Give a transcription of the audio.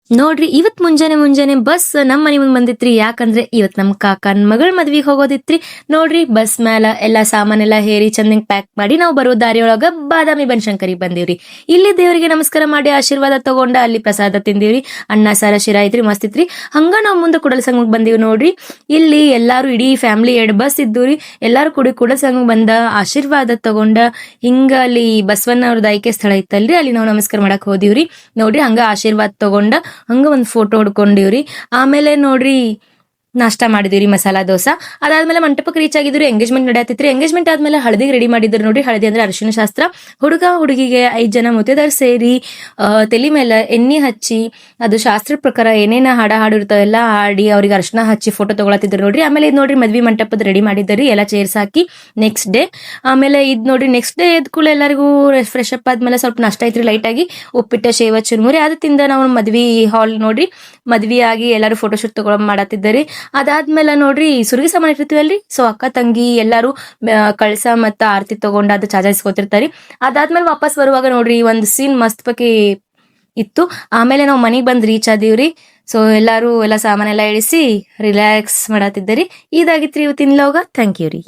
ನೋಡ್ರಿ ಇವತ್ ಮುಂಜಾನೆ ಬಸ್ ನಮ್ ಮನಿ ಮುಂದ್ ಬಂದಿತ್ರಿ. ಯಾಕಂದ್ರೆ ಇವತ್ ನಮ್ ಕಾಕನ್ ಮಗಳ್ ಮದ್ವಿಗ್ ಹೋಗೋದಿತ್ರಿ. ನೋಡ್ರಿ ಬಸ್ ಮ್ಯಾಲ ಎಲ್ಲಾ ಸಾಮಾನೆಲ್ಲಾ ಹೇರಿ ಚಂದಂಗ್ ಪ್ಯಾಕ್ ಮಾಡಿ ನಾವು ಬರೋ ದಾರಿಯೊಳಗ ಬಾದಾಮಿ ಬನಶಂಕರಿಗೆ ಬಂದಿವ್ರಿ. ಇಲ್ಲಿ ದೇವರಿಗೆ ನಮಸ್ಕಾರ ಮಾಡಿ ಆಶೀರ್ವಾದ ತಗೊಂಡ ಅಲ್ಲಿ ಪ್ರಸಾದ ತಿಂದಿವ್ರಿ. ಅನ್ನ ಸಾರ ಶಿರಾ ಐತ್ರಿ, ಮಸ್ತ್ ಇತ್ರಿ. ಹಂಗ ನಾವ್ ಮುಂದೆ ಕುಡಲ ಸಂಗಮಕ್ ಬಂದಿವ್ ನೋಡ್ರಿ. ಇಲ್ಲಿ ಎಲ್ಲಾರು ಇಡೀ ಫ್ಯಾಮಿಲಿ 2 ಬಸ್ ಇದ್ದುರಿ. ಎಲ್ಲಾರು ಕೂಡಿ ಕುಡಲ ಸಂಗಮಕ್ ಬಂದ ಆಶೀರ್ವಾದ ತಗೊಂಡ ಹಿಂಗ ಅಲ್ಲಿ ಬಸವಣ್ಣ ಅವ್ರದ್ದು ಆಯ್ಕೆ ಸ್ಥಳ ಇತ್ತಲ್ರಿ, ಅಲ್ಲಿ ನಾವು ನಮಸ್ಕಾರ ಮಾಡಕ್ ಹೋದಿವ್ರಿ. ನೋಡ್ರಿ ಹಂಗ ಆಶೀರ್ವಾದ ತಗೊಂಡ ಹಂಗ ಒಂದ್ ಫೋಟೋ ಹೊಡ್ಕೊಂಡಿವ್ರಿ. ಆಮೇಲೆ ನೋಡ್ರಿ ನಾಷ್ಟಾ ಮಾಡಿದಿವ್ರಿ ಮಸಾಲಾ ದೋಸಾ. ಅದಾದ್ಮೇಲೆ ಮಂಟಪಕ್ಕೆ ರೀಚ್ ಆಗಿದ್ರಿ. ಎಂಗೇಜ್ಮೆಂಟ್ ನಡೆಯತ್ತಿತ್ರಿ. ಎಂಗೇಜ್ಮೆಂಟ್ ಆದ್ಮೇಲೆ ಹಳದಿಗೆ ರೆಡಿ ಮಾಡಿದ್ರು ನೋಡ್ರಿ. ಹಳದಿ ಅಂದ್ರೆ ಅರಿಶಿನ ಶಾಸ್ತ್ರ. ಹುಡುಗ ಹುಡುಗಿಗೆ 5 ಜನ ಮುತ್ತೈದೆಯರು ಸೇರಿ ತಲಿ ಮೇಲೆ ಎಣ್ಣೆ ಹಚ್ಚಿ ಅದು ಶಾಸ್ತ್ರದ ಪ್ರಕಾರ ಏನೇನ ಹಾಡು ಇರ್ತಾವೆಲ್ಲ ಹಾಡಿ ಅವ್ರಿಗೆ ಅರಿಶಿನ ಹಚ್ಚಿ ಫೋಟೋ ತಗೊಳತಿದ್ರು ನೋಡ್ರಿ. ಆಮೇಲೆ ಇದ್ ನೋಡ್ರಿ ಮದ್ವಿ ಮಂಟಪದ ರೆಡಿ ಮಾಡಿದ್ರಿ ಎಲ್ಲ ಚೇರ್ಸ್ ಹಾಕಿ ನೆಕ್ಸ್ಟ್ ಡೇ. ಆಮೇಲೆ ಇದ್ ನೋಡ್ರಿ ನೆಕ್ಸ್ಟ್ ಡೇ ಎದ್ ಕೂಡಲೇ ಎಲ್ಲರಿಗೂ ಫ್ರೆಶ್ ಅಪ್ ಆದ್ಮೇಲೆ ಸ್ವಲ್ಪ ನಾಷ್ಟ ಐತ್ರಿ ಲೈಟ್ ಆಗಿ ಉಪ್ಪಿಟ್ಟ ಶೇವ ಚುರ್ಮುರಿ ಅದು ತಿಂದ ನಾವು ಮದ್ವಿ ಹಾಲ್ ನೋಡ್ರಿ ಮದ್ವಿ ಆಗಿ ಎಲ್ಲಾರು ಫೋಟೋ ಶೂಟ್ ತಗೊಳ ಮಾಡತ್ತಿದ್ದರಿ. ಅದಾದ್ಮೇಲೆ ನೋಡ್ರಿ ಸುರ್ಗಿ ಸಾಮಾನ್ ಇಟ್ಟಿರ್ತೀವಲ್ರಿ, ಸೊ ಅಕ್ಕ ತಂಗಿ ಎಲ್ಲಾರು ಕಳ್ಸ ಮತ್ತ ಆರತಿ ತಗೊಂಡ ಅದು ಚಾಚಾ ಇಸ್ಕೊತಿರ್ತಾರಿ. ಅದಾದ್ಮೇಲೆ ವಾಪಸ್ ಬರುವಾಗ ನೋಡ್ರಿ ಒಂದ್ ಸೀನ್ ಮಸ್ತ್ ಪಕಿ ಇತ್ತು. ಆಮೇಲೆ ನಾವು ಮನಿಗ್ ಬಂದ್ ರೀಚ್ ಆದಿವ್ರಿ. ಸೊ ಎಲ್ಲಾರು ಎಲ್ಲಾ ಸಾಮಾನೆಲ್ಲ ಇಳಿಸಿ ರಿಲ್ಯಾಕ್ಸ್ ಮಾಡತ್ತಿದ್ದರಿ. ಇದಾಗಿತ್ರಿ ಇವತ್ತಿನ ಲೋಗ. ಥ್ಯಾಂಕ್ ಯು ರೀ.